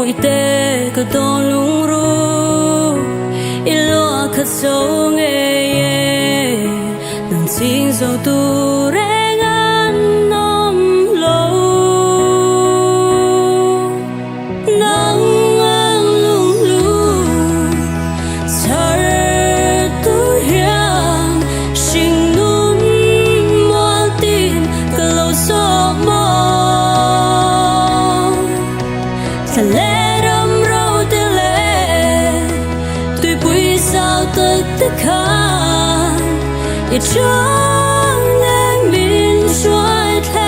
mỗi tê cả to lung ru ilo khát sâu nghe nang xin dấu tu reng an nom lâu nắng ang lung lu sar tu hiang sinh nun moal tin cả lâu so mo sa lê râm râu tê lê tuy bụi sao tức tức khăn ít trắng ngang min xoay thế